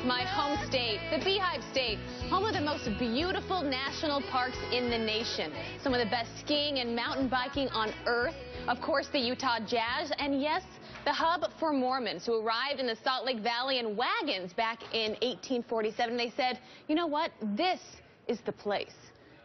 my home state, the Beehive State, home of the most beautiful national parks in the nation. Some of the best skiing and mountain biking on earth. Of course, the Utah Jazz, and yes, the hub for Mormons who arrived in the Salt Lake Valley in wagons back in 1847. They said, you know what, this is the place.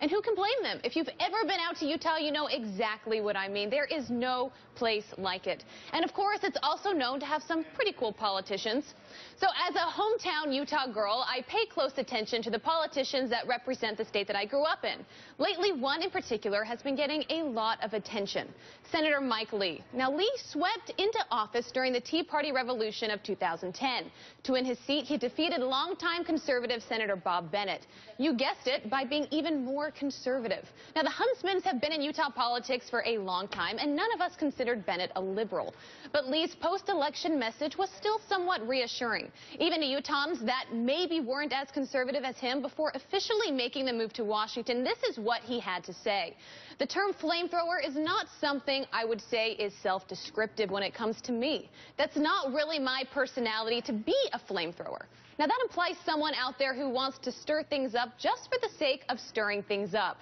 And who can blame them? If you've ever been out to Utah, you know exactly what I mean. There is no place like it. And of course, it's also known to have some pretty cool politicians. So as a hometown Utah girl, I pay close attention to the politicians that represent the state that I grew up in. Lately, one in particular has been getting a lot of attention. Senator Mike Lee. Now, Lee swept into office during the Tea Party revolution of 2010. To win his seat, he defeated longtime conservative Senator Bob Bennett. You guessed it, by being even more conservative. Now, the Huntsmans have been in Utah politics for a long time, and none of us considered Bennett a liberal. But Lee's post-election message was still somewhat reassuring, even to Utahns that maybe weren't as conservative as him before officially making the move to Washington. This is what he had to say. The term flamethrower is not something I would say is self-descriptive when it comes to me. That's not really my personality to be a flamethrower. Now, that implies someone out there who wants to stir things up just for the sake of stirring things up.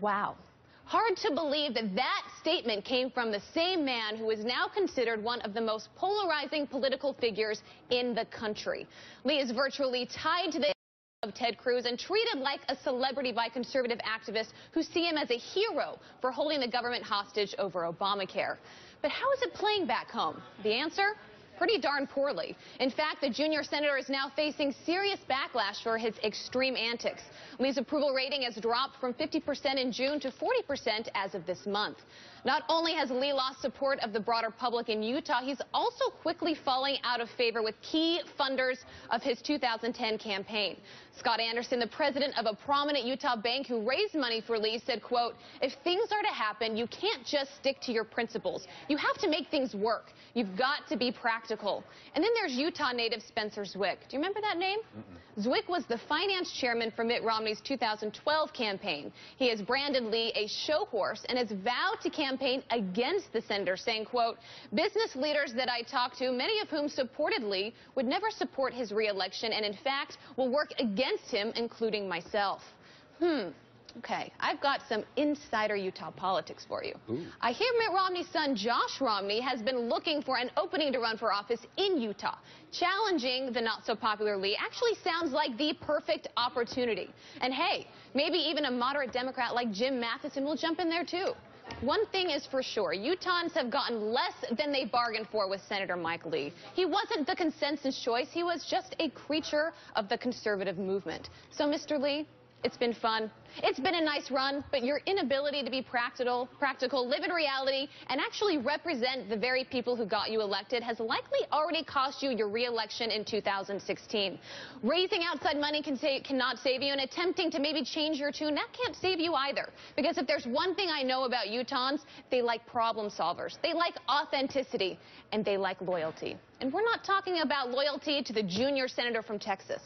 Wow. Hard to believe that that statement came from the same man who is now considered one of the most polarizing political figures in the country. Lee is virtually tied to the of Ted Cruz and treated like a celebrity by conservative activists who see him as a hero for holding the government hostage over Obamacare. But how is it playing back home? The answer? Pretty darn poorly. In fact, the junior senator is now facing serious backlash for his extreme antics. Lee's approval rating has dropped from 50% in June to 40% as of this month. Not only has Lee lost support of the broader public in Utah, he's also quickly falling out of favor with key funders of his 2010 campaign. Scott Anderson, the president of a prominent Utah bank who raised money for Lee, said, quote, if things are to happen, you can't just stick to your principles. You have to make things work. You've got to be practical. And then there's Utah native Spencer Zwick. Do you remember that name? Zwick was the finance chairman for Mitt Romney's 2012 campaign. He has branded Lee a show horse and has vowed to campaign against the senator, saying, quote, business leaders that I talked to, many of whom supported Lee, would never support his re-election and, in fact, will work against him, including myself. Okay, I've got some insider Utah politics for you. Ooh. I hear Mitt Romney's son, Josh Romney, has been looking for an opening to run for office in Utah. Challenging the not-so-popular Lee actually sounds like the perfect opportunity. And hey, maybe even a moderate Democrat like Jim Matheson will jump in there, too. One thing is for sure, Utahns have gotten less than they bargained for with Senator Mike Lee. He wasn't the consensus choice. He was just a creature of the conservative movement. So, Mr. Lee, it's been fun. It's been a nice run, but your inability to be practical, live in reality, and actually represent the very people who got you elected has likely already cost you your re-election in 2016. Raising outside money cannot save you, and attempting to maybe change your tune, that can't save you either. Because if there's one thing I know about Utahns, they like problem solvers. They like authenticity, and they like loyalty. And we're not talking about loyalty to the junior senator from Texas.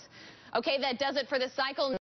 Okay, that does it for this cycle.